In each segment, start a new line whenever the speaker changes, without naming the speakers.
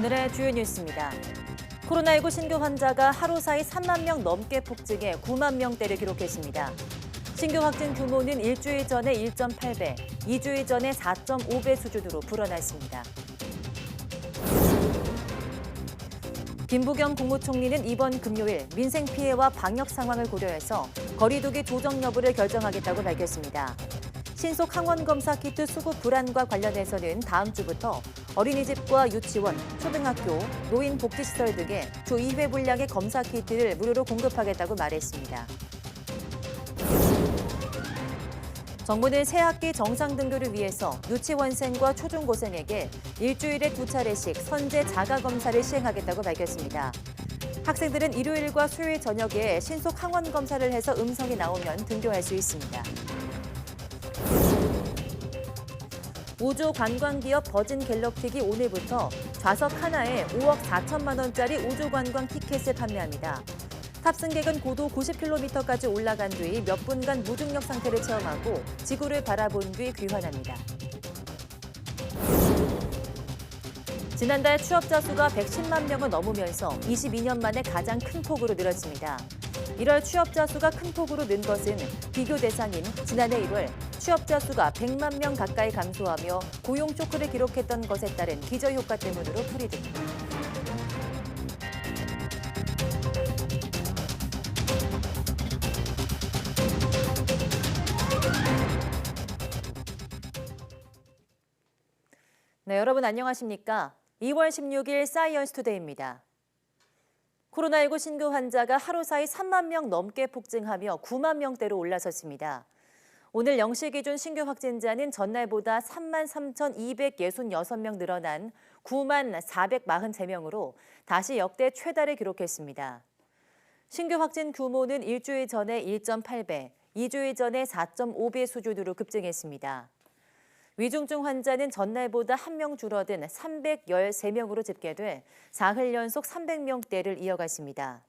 오늘의 주요 뉴스입니다. 코로나19 신규 환자가 하루 사이 3만 명 넘게 폭증해 9만 명대를 기록했습니다. 신규 확진 규모는 일주일 전에 1.8배, 2주일 전에 4.5배 수준으로 불어났습니다. 김부겸 국무총리는 이번 금요일 민생 피해와 방역 상황을 고려해서 거리두기 조정 여부를 결정하겠다고 밝혔습니다. 신속 항원 검사 키트 수급 불안과 관련해서는 다음 주부터 어린이집과 유치원, 초등학교, 노인 복지시설 등에 주 2회 분량의 검사 키트를 무료로 공급하겠다고 말했습니다. 정부는 새학기 정상 등교를 위해서 유치원생과 초중고생에게 일주일에 2차례씩 선제 자가검사를 시행하겠다고 밝혔습니다. 학생들은 일요일과 수요일 저녁에 신속 항원 검사를 해서 음성이 나오면 등교할 수 있습니다. 우주 관광기업 버진 갤럭틱이 오늘부터 좌석 하나에 5억 4천만 원짜리 우주 관광 티켓을 판매합니다. 탑승객은 고도 90km까지 올라간 뒤 몇 분간 무중력 상태를 체험하고 지구를 바라본 뒤 귀환합니다. 지난달 취업자 수가 110만 명을 넘으면서 22년 만에 가장 큰 폭으로 늘었습니다. 1월 취업자 수가 큰 폭으로 는 것은 비교 대상인 지난해 1월 취업자 수가 100만 명 가까이 감소하며 고용 쇼크를 기록했던 것에 따른 기저효과 때문으로 풀이됩니다. 네, 여러분 안녕하십니까? 2월 16일 사이언스 투데이입니다. 코로나19 신규 환자가 하루 사이 3만 명 넘게 폭증하며 9만 명대로 올라섰습니다. 오늘 0시 기준 신규 확진자는 전날보다 3만 3,266명 늘어난 9만 443명으로 다시 역대 최다를 기록했습니다. 신규 확진 규모는 일주일 전에 1.8배, 2주일 전에 4.5배 수준으로 급증했습니다. 위중증 환자는 전날보다 1명 줄어든 313명으로 집계돼 사흘 연속 300명대를 이어갔습니다.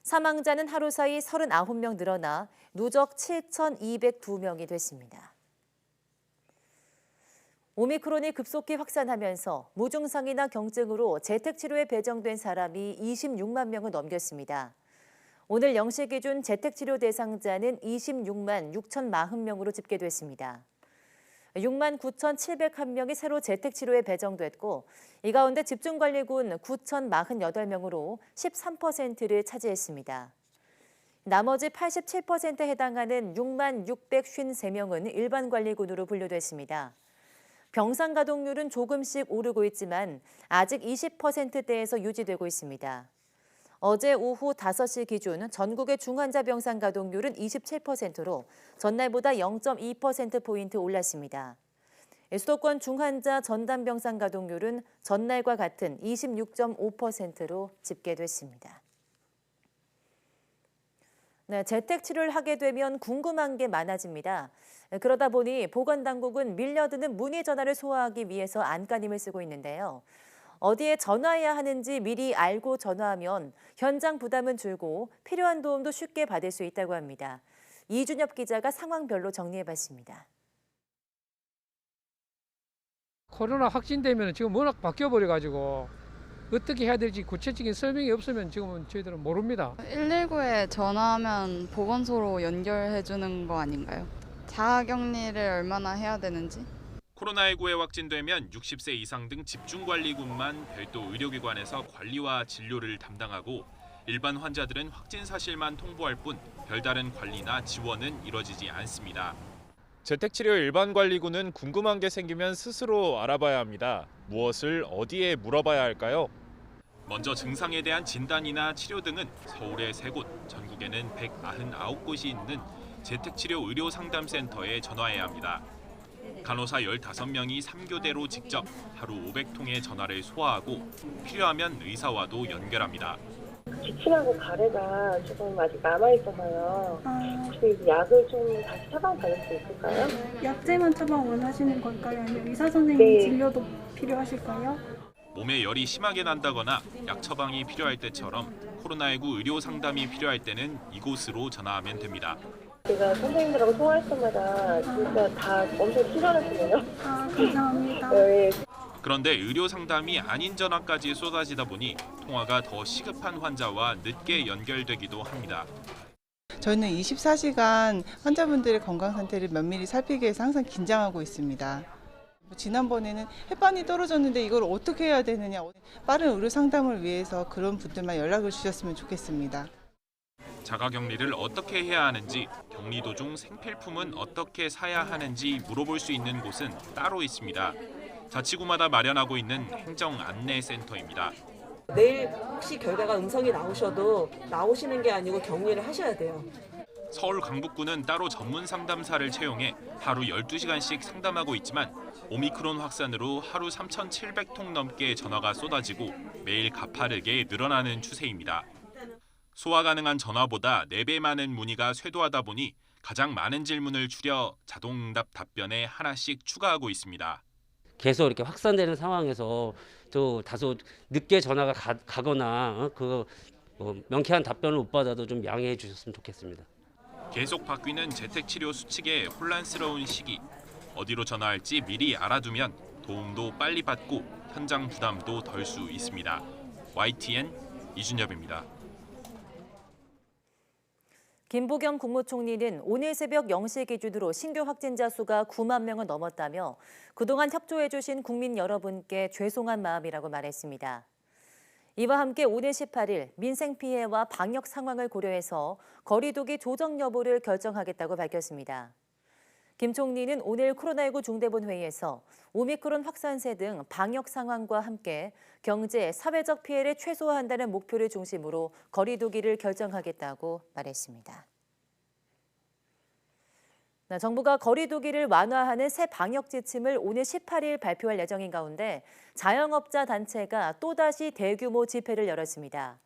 사망자는 하루 사이 39명 늘어나 누적 7,202명이 됐습니다. 오미크론이 급속히 확산하면서 무증상이나 경증으로 재택치료에 배정된 사람이 26만 명을 넘겼습니다. 오늘 0시 기준 재택치료 대상자는 26만 6,040명으로 집계됐습니다. 6만 9,701명이 새로 재택치료에 배정됐고 이 가운데 집중관리군 9,048명으로 13%를 차지했습니다. 나머지 87%에 해당하는 6만 653명은 일반관리군으로 분류됐습니다. 병상 가동률은 조금씩 오르고 있지만 아직 20%대에서 유지되고 있습니다. 어제 오후 5시 기준 전국의 중환자 병상 가동률은 27%로 전날보다 0.2%포인트 올랐습니다. 수도권 중환자 전담 병상 가동률은 전날과 같은 26.5%로 집계됐습니다. 네, 재택치료를 하게 되면 궁금한 게 많아집니다. 그러다 보니 보건당국은 밀려드는 문의 전화를 소화하기 위해서 안간힘을 쓰고 있는데요. 어디에 전화해야 하는지 미리 알고 전화하면 현장 부담은 줄고 필요한 도움도 쉽게 받을 수 있다고 합니다. 이준엽 기자가 상황별로 정리해봤습니다.
코로나 확진되면 지금 워낙 바뀌어버려가지고 어떻게 해야 될지 구체적인 설명이 없으면 지금은 저희들은 모릅니다.
119에 전화하면 보건소로 연결해 주는 거 아닌가요? 자가격리를 얼마나 해야 되는지?
코로나19에 확진되면 60세 이상 등 집중관리군만 별도 의료기관에서 관리와 진료를 담당하고 일반 환자들은 확진 사실만 통보할 뿐 별다른 관리나 지원은 이뤄지지 않습니다.
재택치료 일반관리군은 궁금한 게 생기면 스스로 알아봐야 합니다. 무엇을 어디에 물어봐야 할까요?
먼저 증상에 대한 진단이나 치료 등은 서울에 3곳, 전국에는 199곳이 있는 재택치료 의료상담센터에 전화해야 합니다. 간호사 15명이 3교대로 직접 하루 500통의 전화를 소화하고 필요하면 의사와도 연결합니다.
기침하고 가래가 조금 아직 남아있어서요. 혹시 약을 좀 다시 처방받을 수 있을까요?
약제만 처방 원하시는 걸까요? 아니면 의사 선생님 진료도 필요하실까요?
몸에 열이 심하게 난다거나 약 처방이 필요할 때처럼 코로나19 의료 상담이 필요할 때는 이곳으로 전화하면 됩니다.
제가 선생님들하고 통화할 때마다 진짜 다 엄청 친절하시네요.
감사합니다.
네.
그런데 의료 상담이 아닌 전화까지 쏟아지다 보니 통화가 더 시급한 환자와 늦게 연결되기도 합니다.
저희는 24시간 환자분들의 건강 상태를 면밀히 살피기 위해서 항상 긴장하고 있습니다. 지난번에는 햇반이 떨어졌는데 이걸 어떻게 해야 되느냐, 빠른 의료 상담을 위해서 그런 분들만 연락을 주셨으면 좋겠습니다.
자가격리를 어떻게 해야 하는지, 격리 도중 생필품은 어떻게 사야 하는지 물어볼 수 있는 곳은 따로 있습니다. 자치구마다 마련하고 있는 행정 안내센터입니다.
내일 혹시 결과가 음성이 나오셔도 나오시는 게 아니고 격리를 하셔야 돼요.
서울 강북구는 따로 전문 상담사를 채용해 하루 12시간씩 상담하고 있지만 오미크론 확산으로 하루 3,700통 넘게 전화가 쏟아지고 매일 가파르게 늘어나는 추세입니다. 소화 가능한 전화보다 4배 많은 문의가 쇄도하다 보니 가장 많은 질문을 줄여 자동응답 답변에 하나씩 추가하고 있습니다.
계속 이렇게 확산되는 상황에서 또 다소 늦게 전화가 가거나 명쾌한 답변을 못 받아도 좀 양해해 주셨으면 좋겠습니다.
계속 바뀌는 재택치료 수칙에 혼란스러운 시기. 어디로 전화할지 미리 알아두면 도움도 빨리 받고 현장 부담도 덜 수 있습니다. YTN 이준엽입니다.
김부겸 국무총리는 오늘 새벽 0시 기준으로 신규 확진자 수가 9만 명을 넘었다며 그동안 협조해 주신 국민 여러분께 죄송한 마음이라고 말했습니다. 이와 함께 오늘 18일 민생 피해와 방역 상황을 고려해서 거리 두기 조정 여부를 결정하겠다고 밝혔습니다. 김 총리는 오늘 코로나19 중대본 회의에서 오미크론 확산세 등 방역 상황과 함께 경제, 사회적 피해를 최소화한다는 목표를 중심으로 거리 두기를 결정하겠다고 말했습니다. 정부가 거리 두기를 완화하는 새 방역 지침을 오늘 18일 발표할 예정인 가운데 자영업자 단체가 또다시 대규모 집회를 열었습니다.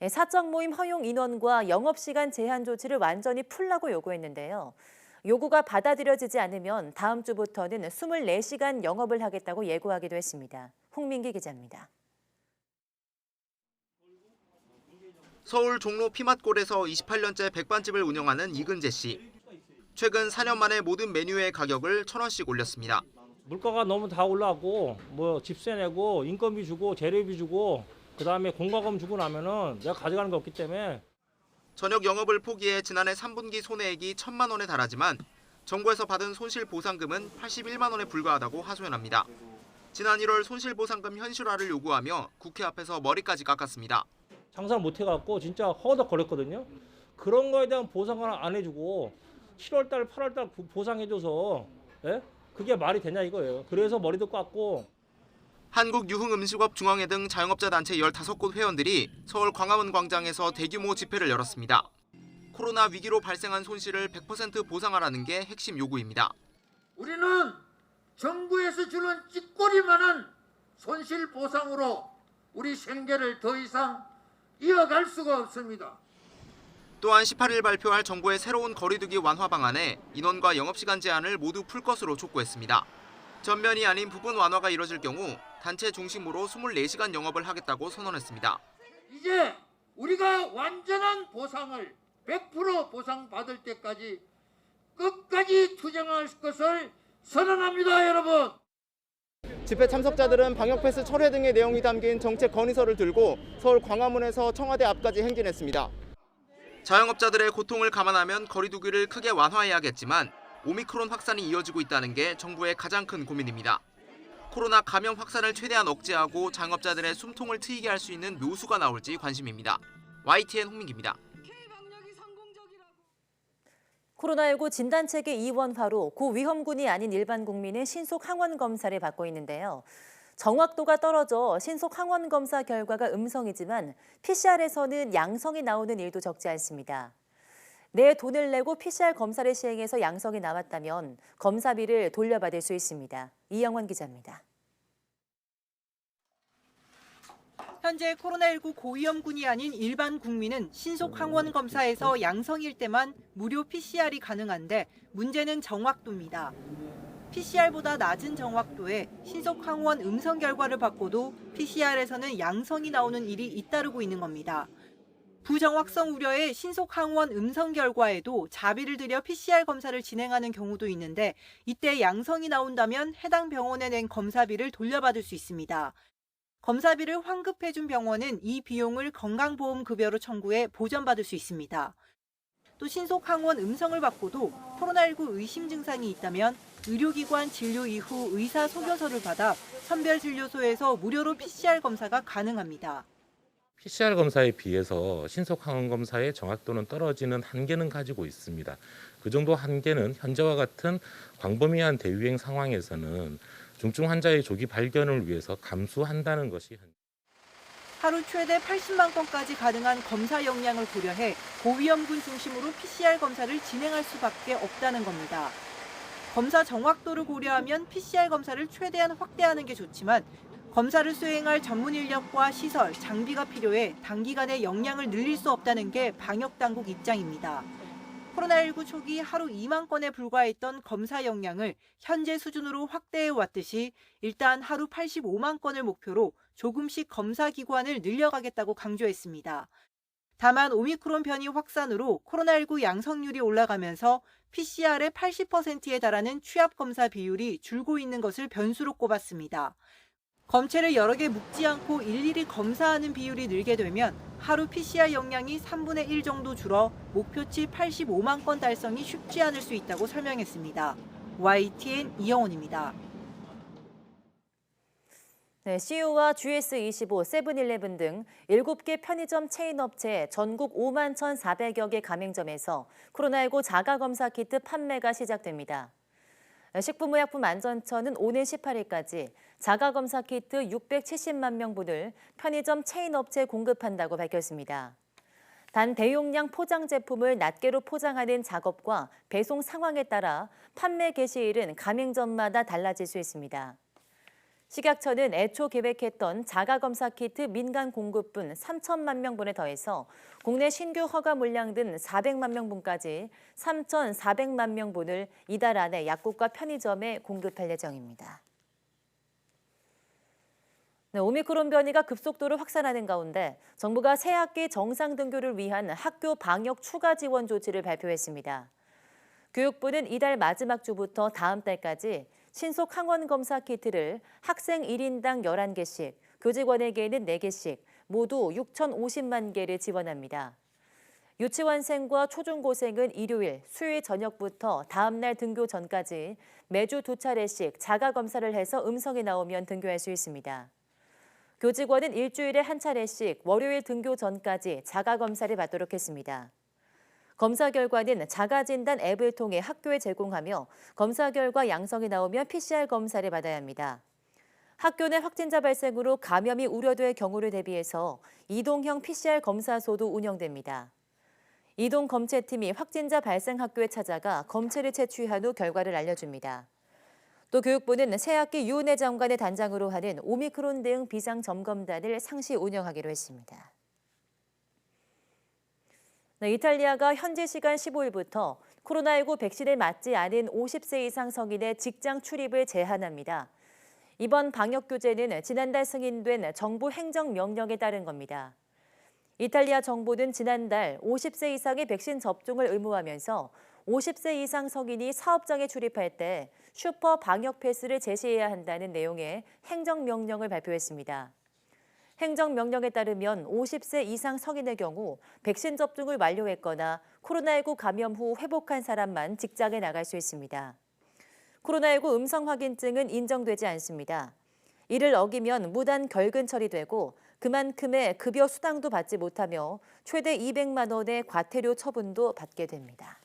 사적 모임 허용 인원과 영업시간 제한 조치를 완전히 풀라고 요구했는데요. 요구가 받아들여지지 않으면 다음 주부터는 24시간 영업을 하겠다고 예고하기도 했습니다. 홍민기 기자입니다.
서울 종로 피맛골에서 28년째 백반집을 운영하는 이근재 씨. 최근 4년 만에 모든 메뉴의 가격을 1,000원씩 올렸습니다.
물가가 너무 다 올라가고 집세 내고 인건비 주고 재료비 주고 그다음에 공과금 주고 나면은 내가 가져가는 게 없기 때문에
저녁 영업을 포기해 지난해 3분기 손해액이 1,000만 원에 달하지만 정부에서 받은 손실보상금은 81만 원에 불과하다고 하소연합니다. 지난 1월 손실보상금 현실화를 요구하며 국회 앞에서 머리까지 깎았습니다.
장사 못 해갖고 진짜 허덕거렸거든요. 그런 거에 대한 보상을 안 해주고 7월달, 8월달 보상해줘서 그게 말이 되냐 이거예요. 그래서 머리도 깎고.
한국유흥음식업 중앙회 등 자영업자 단체 15곳 회원들이 서울 광화문 광장에서 대규모 집회를 열었습니다. 코로나 위기로 발생한 손실을 100% 보상하라는 게 핵심 요구입니다.
우리는 정부에서 주는 찌꼬리만한 손실 보상으로 우리 생계를 더 이상 이어갈 수가 없습니다.
또한 18일 발표할 정부의 새로운 거리두기 완화 방안에 인원과 영업시간 제한을 모두 풀 것으로 촉구했습니다. 전면이 아닌 부분 완화가 이뤄질 경우 단체 중심으로 24시간 영업을 하겠다고 선언했습니다.
이제 우리가 완전한 보상을 100% 보상받을 때까지 끝까지 투쟁할 것을 선언합니다, 여러분.
집회 참석자들은 방역패스 철회 등의 내용이 담긴 정책 건의서를 들고 서울 광화문에서 청와대 앞까지 행진했습니다. 자영업자들의 고통을 감안하면 거리두기를 크게 완화해야겠지만 오미크론 확산이 이어지고 있다는 게 정부의 가장 큰 고민입니다. 코로나 감염 확산을 최대한 억제하고 자영업자들의 숨통을 트이게 할 수 있는 묘수가 나올지 관심입니다. YTN 홍민기입니다.
코로나19 진단체계 이원화로 고위험군이 아닌 일반 국민은 신속 항원 검사를 받고 있는데요. 정확도가 떨어져 신속 항원 검사 결과가 음성이지만 PCR에서는 양성이 나오는 일도 적지 않습니다. 내 돈을 내고 PCR 검사를 시행해서 양성이 나왔다면 검사비를 돌려받을 수 있습니다. 이영원 기자입니다.
현재 코로나19 고위험군이 아닌 일반 국민은 신속 항원 검사에서 양성일 때만 무료 PCR이 가능한데 문제는 정확도입니다. PCR보다 낮은 정확도에 신속 항원 음성 결과를 받고도 PCR에서는 양성이 나오는 일이 잇따르고 있는 겁니다. 부정확성 우려에 신속 항원 음성 결과에도 자비를 들여 PCR 검사를 진행하는 경우도 있는데 이때 양성이 나온다면 해당 병원에 낸 검사비를 돌려받을 수 있습니다. 검사비를 환급해준 병원은 이 비용을 건강보험급여로 청구해 보전받을 수 있습니다. 또 신속 항원 음성을 받고도 코로나19 의심 증상이 있다면 의료기관 진료 이후 의사 소견서를 받아 선별진료소에서 무료로 PCR 검사가 가능합니다.
PCR 검사에 비해서 신속 항원 검사의 정확도는 떨어지는 한계는 가지고 있습니다. 그 정도 한계는 현재와 같은 광범위한 대유행 상황에서는 중증 환자의 조기 발견을 위해서 감수한다는 것이
하루 최대 80만 건까지 가능한 검사 역량을 고려해 고위험군 중심으로 PCR 검사를 진행할 수밖에 없다는 겁니다. 검사 정확도를 고려하면 PCR 검사를 최대한 확대하는 게 좋지만 검사를 수행할 전문 인력과 시설, 장비가 필요해 단기간에 역량을 늘릴 수 없다는 게 방역당국 입장입니다. 코로나19 초기 하루 2만 건에 불과했던 검사 역량을 현재 수준으로 확대해 왔듯이 일단 하루 85만 건을 목표로 조금씩 검사 기관을 늘려가겠다고 강조했습니다. 다만 오미크론 변이 확산으로 코로나19 양성률이 올라가면서 PCR의 80%에 달하는 취합 검사 비율이 줄고 있는 것을 변수로 꼽았습니다. 검체를 여러 개 묶지 않고 일일이 검사하는 비율이 늘게 되면 하루 PCR 역량이 3분의 1 정도 줄어 목표치 85만 건 달성이 쉽지 않을 수 있다고 설명했습니다. YTN 이영훈입니다.
네, CU와 GS25, 세븐일레븐 등 7개 편의점 체인 업체 전국 5만 1,400여 개 가맹점에서 코로나19 자가검사 키트 판매가 시작됩니다. 식품의약품안전처는 오는 18일까지 자가검사 키트 670만 명분을 편의점 체인 업체에 공급한다고 밝혔습니다. 단 대용량 포장 제품을 낱개로 포장하는 작업과 배송 상황에 따라 판매 개시일은 가맹점마다 달라질 수 있습니다. 식약처는 애초 계획했던 자가검사 키트 민간 공급분 3천만 명분에 더해서 국내 신규 허가 물량 등 400만 명분까지 3,400만 명분을 이달 안에 약국과 편의점에 공급할 예정입니다. 네, 오미크론 변이가 급속도로 확산하는 가운데 정부가 새학기 정상 등교를 위한 학교 방역 추가 지원 조치를 발표했습니다. 교육부는 이달 마지막 주부터 다음 달까지 신속 항원 검사 키트를 학생 1인당 11개씩, 교직원에게는 4개씩, 모두 6,050만 개를 지원합니다. 유치원생과 초중고생은 일요일, 수요일 저녁부터 다음 날 등교 전까지 매주 2차례씩 자가검사를 해서 음성이 나오면 등교할 수 있습니다. 교직원은 일주일에 한 차례씩 월요일 등교 전까지 자가검사를 받도록 했습니다. 검사 결과는 자가진단 앱을 통해 학교에 제공하며 검사 결과 양성이 나오면 PCR 검사를 받아야 합니다. 학교 내 확진자 발생으로 감염이 우려될 경우를 대비해서 이동형 PCR 검사소도 운영됩니다. 이동 검체팀이 확진자 발생 학교에 찾아가 검체를 채취한 후 결과를 알려줍니다. 또 교육부는 새학기 유은혜 장관의 단장으로 하는 오미크론 대응 비상점검단을 상시 운영하기로 했습니다. 이탈리아가 현지 시간 15일부터 코로나19 백신을 맞지 않은 50세 이상 성인의 직장 출입을 제한합니다. 이번 방역 규제는 지난달 승인된 정부 행정명령에 따른 겁니다. 이탈리아 정부는 지난달 50세 이상의 백신 접종을 의무화하면서 50세 이상 성인이 사업장에 출입할 때 슈퍼 방역 패스를 제시해야 한다는 내용의 행정명령을 발표했습니다. 행정명령에 따르면 50세 이상 성인의 경우 백신 접종을 완료했거나 코로나19 감염 후 회복한 사람만 직장에 나갈 수 있습니다. 코로나19 음성 확인증은 인정되지 않습니다. 이를 어기면 무단 결근 처리되고 그만큼의 급여 수당도 받지 못하며 최대 200만 원의 과태료 처분도 받게 됩니다.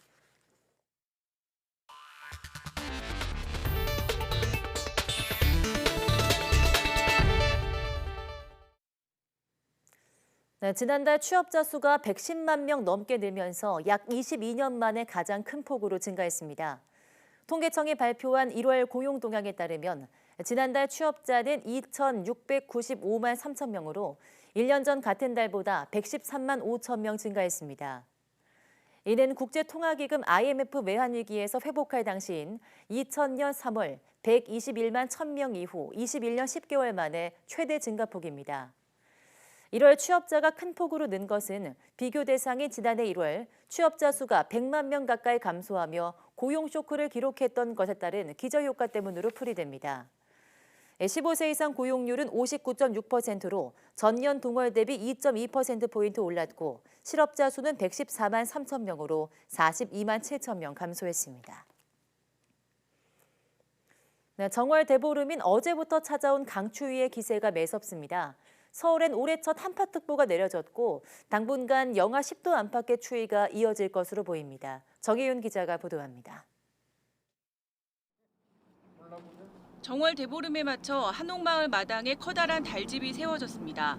네, 지난달 취업자 수가 110만 명 넘게 늘면서 약 22년 만에 가장 큰 폭으로 증가했습니다. 통계청이 발표한 1월 고용 동향에 따르면 지난달 취업자는 2,695만 3천 명으로 1년 전 같은 달보다 113만 5천 명 증가했습니다. 이는 국제통화기금 IMF 외환위기에서 회복할 당시인 2000년 3월 121만 1천 명 이후 21년 10개월 만에 최대 증가폭입니다. 1월 취업자가 큰 폭으로 는 것은 비교 대상인 지난해 1월 취업자 수가 100만 명 가까이 감소하며 고용 쇼크를 기록했던 것에 따른 기저효과 때문으로 풀이됩니다. 15세 이상 고용률은 59.6%로 전년 동월 대비 2.2%포인트 올랐고 실업자 수는 114만 3천 명으로 42만 7천 명 감소했습니다. 정월 대보름인 어제부터 찾아온 강추위의 기세가 매섭습니다. 서울엔 올해 첫 한파특보가 내려졌고 당분간 영하 10도 안팎의 추위가 이어질 것으로 보입니다. 정혜윤 기자가 보도합니다.
정월 대보름에 맞춰 한옥마을 마당에 커다란 달집이 세워졌습니다.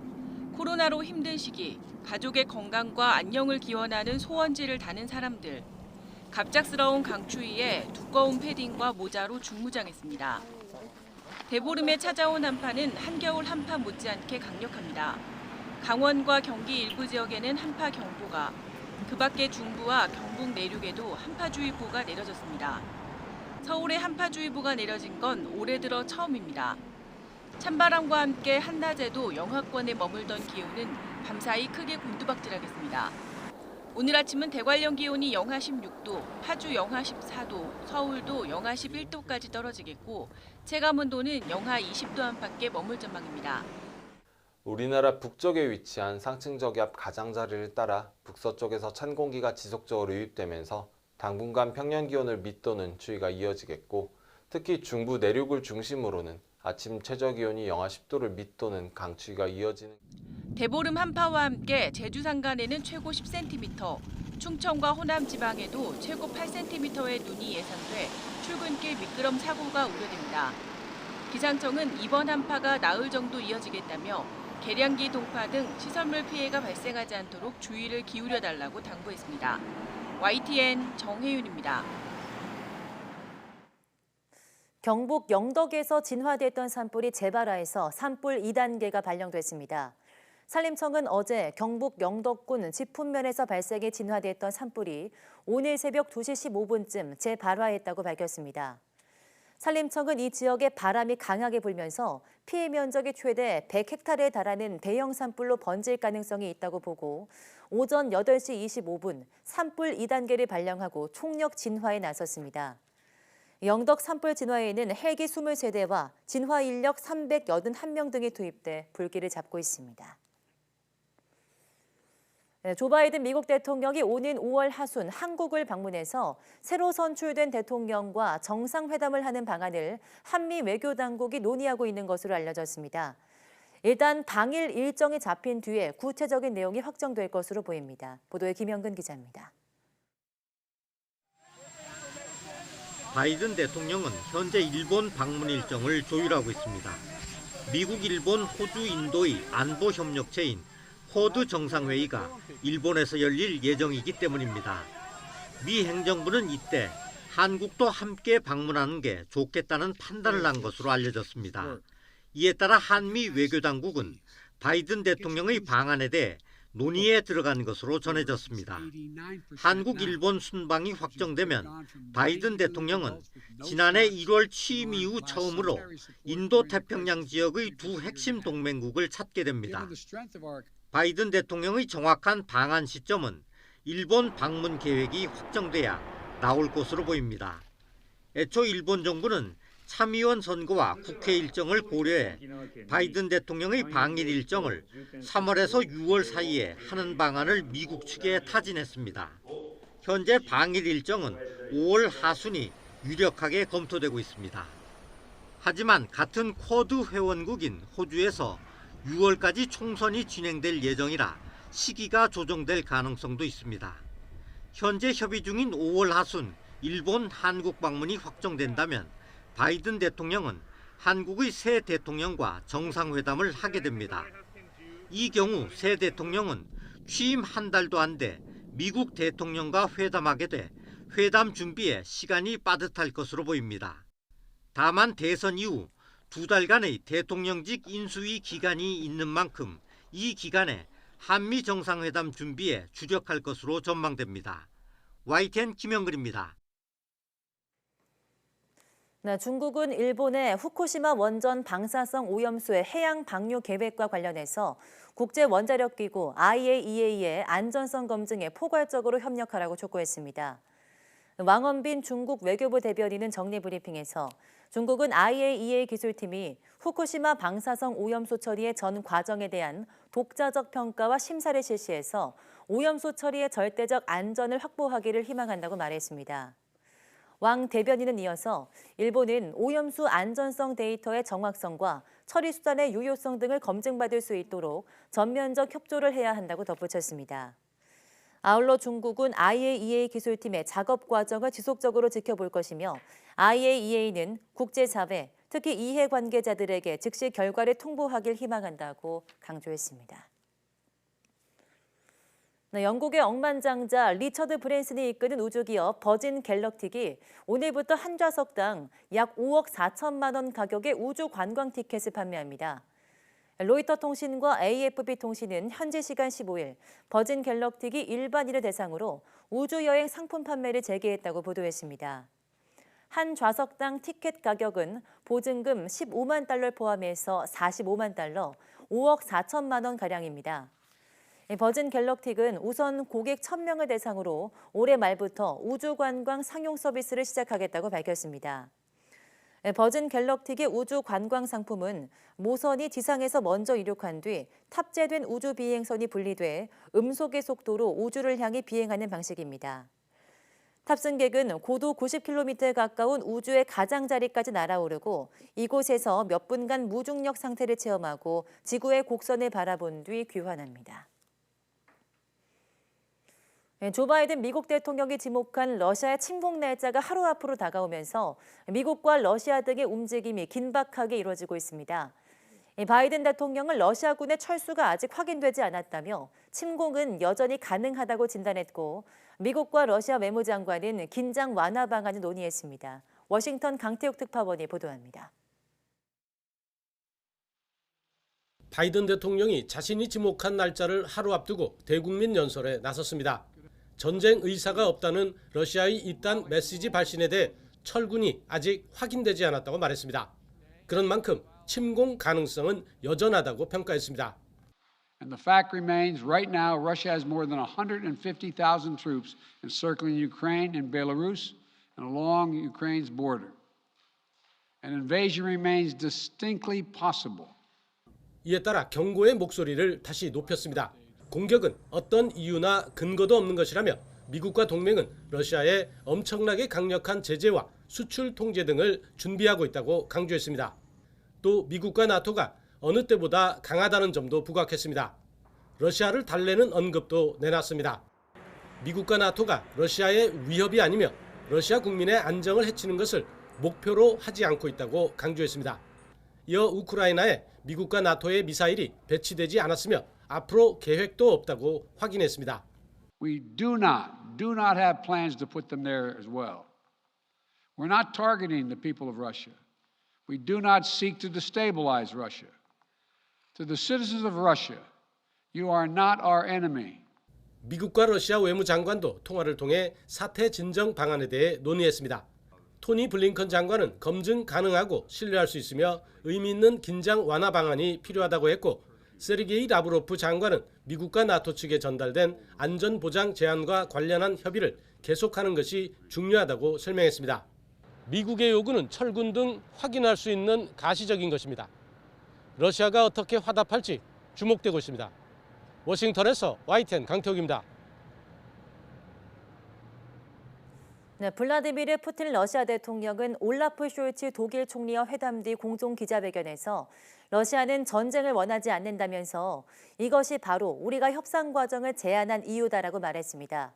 코로나로 힘든 시기, 가족의 건강과 안녕을 기원하는 소원지를 다는 사람들. 갑작스러운 강추위에 두꺼운 패딩과 모자로 중무장했습니다. 대보름에 찾아온 한파는 한겨울 한파 못지않게 강력합니다. 강원과 경기 일부 지역에는 한파 경보가, 그 밖에 중부와 경북 내륙에도 한파주의보가 내려졌습니다. 서울에 한파주의보가 내려진 건 올해 들어 처음입니다. 찬바람과 함께 한낮에도 영하권에 머물던 기온은 밤사이 크게 곤두박질하겠습니다. 오늘 아침은 대관령 기온이 영하 16도, 파주 영하 14도, 서울도 영하 11도까지 떨어지겠고 체감온도는 영하 20도 안팎에 머물 전망입니다.
우리나라 북쪽에 위치한 상층저기압 가장자리를 따라 북서쪽에서 찬 공기가 지속적으로 유입되면서 당분간 평년 기온을 밑도는 추위가 이어지겠고 특히 중부 내륙을 중심으로는 아침 최저 기온이 영하 10도를 밑도는 강추위가 이어지는
대보름 한파와 함께 제주 산간에는 최고 10cm, 충청과 호남 지방에도 최고 8cm의 눈이 예상돼 출근길 미끄럼 사고가 우려됩니다. 기상청은 이번 한파가 나흘 정도 이어지겠다며 계량기 동파 등 시설물 피해가 발생하지 않도록 주의를 기울여달라고 당부했습니다. YTN 정혜윤입니다.
경북 영덕에서 진화됐던 산불이 재발하여서 산불 2단계가 발령됐습니다. 산림청은 어제 경북 영덕군 지품면에서 발생해 진화됐던 산불이 오늘 새벽 2시 15분쯤 재발화했다고 밝혔습니다. 산림청은 이 지역에 바람이 강하게 불면서 피해 면적이 최대 100헥타르에 달하는 대형 산불로 번질 가능성이 있다고 보고 오전 8시 25분 산불 2단계를 발령하고 총력 진화에 나섰습니다. 영덕 산불 진화에는 헬기 23대와 진화 인력 381명 등이 투입돼 불길을 잡고 있습니다. 조 바이든 미국 대통령이 오는 5월 하순 한국을 방문해서 새로 선출된 대통령과 정상회담을 하는 방안을 한미 외교당국이 논의하고 있는 것으로 알려졌습니다. 일단 당일 일정이 잡힌 뒤에 구체적인 내용이 확정될 것으로 보입니다. 보도에 김영근 기자입니다.
바이든 대통령은 현재 일본 방문 일정을 조율하고 있습니다. 미국, 일본, 호주, 인도의 안보 협력체인 쿼드 정상회의가 일본에서 열릴 예정이기 때문입니다. 미 행정부는 이때 한국도 함께 방문하는 게 좋겠다는 판단을 한 것으로 알려졌습니다. 이에 따라 한미 외교당국은 바이든 대통령의 방안에 대해 논의에 들어간 것으로 전해졌습니다. 한국, 일본 순방이 확정되면 바이든 대통령은 지난해 1월 취임 이후 처음으로 인도 태평양 지역의 두 핵심 동맹국을 찾게 됩니다. 바이든 대통령의 정확한 방한 시점은 일본 방문 계획이 확정돼야 나올 것으로 보입니다. 애초 일본 정부는 참의원 선거와 국회 일정을 고려해 바이든 대통령의 방일 일정을 3월에서 6월 사이에 하는 방안을 미국 측에 타진했습니다. 현재 방일 일정은 5월 하순이 유력하게 검토되고 있습니다. 하지만 같은 쿼드 회원국인 호주에서 6월까지 총선이 진행될 예정이라 시기가 조정될 가능성도 있습니다. 현재 협의 중인 5월 하순 일본, 한국 방문이 확정된다면 바이든 대통령은 한국의 새 대통령과 정상회담을 하게 됩니다. 이 경우 새 대통령은 취임 한 달도 안 돼 미국 대통령과 회담하게 돼 회담 준비에 시간이 빠듯할 것으로 보입니다. 다만 대선 이후 2달간의 대통령직 인수위 기간이 있는 만큼 이 기간에 한미 정상회담 준비에 주력할 것으로 전망됩니다. YTN 김영근입니다.
네, 중국은 일본의 후쿠시마 원전 방사성 오염수의 해양 방류 계획과 관련해서 국제원자력기구 IAEA의 안전성 검증에 포괄적으로 협력하라고 촉구했습니다. 왕원빈 중국 외교부 대변인은 정례 브리핑에서 중국은 IAEA 기술팀이 후쿠시마 방사성 오염수 처리의 전 과정에 대한 독자적 평가와 심사를 실시해서 오염수 처리의 절대적 안전을 확보하기를 희망한다고 말했습니다. 왕 대변인은 이어서 일본은 오염수 안전성 데이터의 정확성과 처리 수단의 유효성 등을 검증받을 수 있도록 전면적 협조를 해야 한다고 덧붙였습니다. 아울러 중국은 IAEA 기술팀의 작업 과정을 지속적으로 지켜볼 것이며 IAEA는 국제사회, 특히 이해관계자들에게 즉시 결과를 통보하길 희망한다고 강조했습니다. 네, 영국의 억만장자 리처드 브랜슨이 이끄는 우주기업 버진 갤럭틱이 오늘부터 한 좌석당 약 5억 4천만 원 가격의 우주 관광 티켓을 판매합니다. 로이터 통신과 AFP 통신은 현지 시간 15일 버진 갤럭틱이 일반인을 대상으로 우주여행 상품 판매를 재개했다고 보도했습니다. 한 좌석당 티켓 가격은 보증금 15만 달러를 포함해서 45만 달러, 5억 4천만 원 가량입니다. 버진 갤럭틱은 우선 고객 1,000명을 대상으로 올해 말부터 우주관광 상용 서비스를 시작하겠다고 밝혔습니다. 버진 갤럭틱의 우주 관광 상품은 모선이 지상에서 먼저 이륙한 뒤 탑재된 우주 비행선이 분리돼 음속의 속도로 우주를 향해 비행하는 방식입니다. 탑승객은 고도 90km에 가까운 우주의 가장자리까지 날아오르고 이곳에서 몇 분간 무중력 상태를 체험하고 지구의 곡선을 바라본 뒤 귀환합니다. 조 바이든 미국 대통령이 지목한 러시아의 침공 날짜가 하루 앞으로 다가오면서 미국과 러시아 등의 움직임이 긴박하게 이루어지고 있습니다. 바이든 대통령은 러시아군의 철수가 아직 확인되지 않았다며 침공은 여전히 가능하다고 진단했고 미국과 러시아 외무장관은 긴장 완화 방안을 논의했습니다. 워싱턴 강태욱 특파원이 보도합니다.
바이든 대통령이 자신이 지목한 날짜를 하루 앞두고 대국민 연설에 나섰습니다. 전쟁 의사가 없다는 러시아의 이딴 메시지 발신에 대해 철군이 아직 확인되지 않았다고 말했습니다. 그런 만큼 침공 가능성은 여전하다고 평가했습니다.
And the fact remains, right now, Russia has more than 150,000 troops encircling Ukraine and Belarus and along Ukraine's border. An invasion remains distinctly possible.
이에 따라 경고의 목소리를 다시 높였습니다. 공격은 어떤 이유나 근거도 없는 것이라며 미국과 동맹은 러시아에 엄청나게 강력한 제재와 수출 통제 등을 준비하고 있다고 강조했습니다. 또 미국과 나토가 어느 때보다 강하다는 점도 부각했습니다. 러시아를 달래는 언급도 내놨습니다. 미국과 나토가 러시아의 위협이 아니며 러시아 국민의 안정을 해치는 것을 목표로 하지 않고 있다고 강조했습니다. 이어 우크라이나에 미국과 나토의 미사일이 배치되지 않았으며 앞으로 계획도 없다고 확인했습니다.
We do not have plans to put them there as well. We're not targeting the people of Russia. We do not seek to destabilize Russia. To the citizens of Russia, you are not our enemy.
미국과 러시아 외무장관도 통화를 통해 사태 진정 방안에 대해 논의했습니다. 토니 블링컨 장관은 검증 가능하고 신뢰할 수 있으며 의미 있는 긴장 완화 방안이 필요하다고 했고 세르게이 라브로프 장관은 미국과 나토 측에 전달된 안전보장 제안과 관련한 협의를 계속하는 것이 중요하다고 설명했습니다. 미국의 요구는 철군 등 확인할 수 있는 가시적인 것입니다. 러시아가 어떻게 화답할지 주목되고 있습니다. 워싱턴에서 YTN 강태욱입니다.
네, 블라디미르 푸틴 러시아 대통령은 올라프 숄츠 독일 총리와 회담 뒤 공동 기자회견에서 러시아는 전쟁을 원하지 않는다면서 이것이 바로 우리가 협상 과정을 제안한 이유다라고 말했습니다.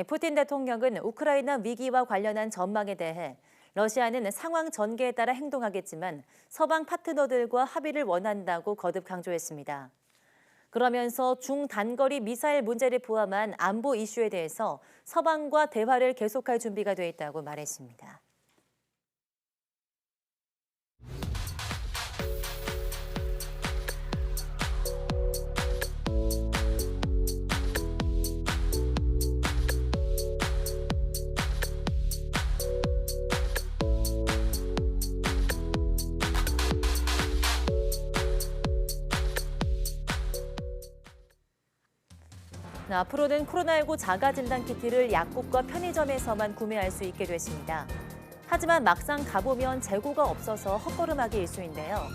푸틴 대통령은 우크라이나 위기와 관련한 전망에 대해 러시아는 상황 전개에 따라 행동하겠지만 서방 파트너들과 합의를 원한다고 거듭 강조했습니다. 그러면서 중단거리 미사일 문제를 포함한 안보 이슈에 대해서 서방과 대화를 계속할 준비가 돼 있다고 말했습니다. 앞으로는 코로나19 자가진단키트를 약국과 편의점에서만 구매할 수 있게 됐습니다. 하지만 막상 가보면 재고가 없어서 헛걸음하기 일쑤인데요.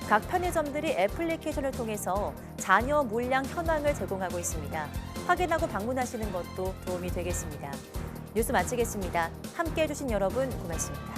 각 편의점들이 애플리케이션을 통해서 잔여 물량 현황을 제공하고 있습니다. 확인하고 방문하시는 것도 도움이 되겠습니다. 뉴스 마치겠습니다. 함께해 주신 여러분 고맙습니다.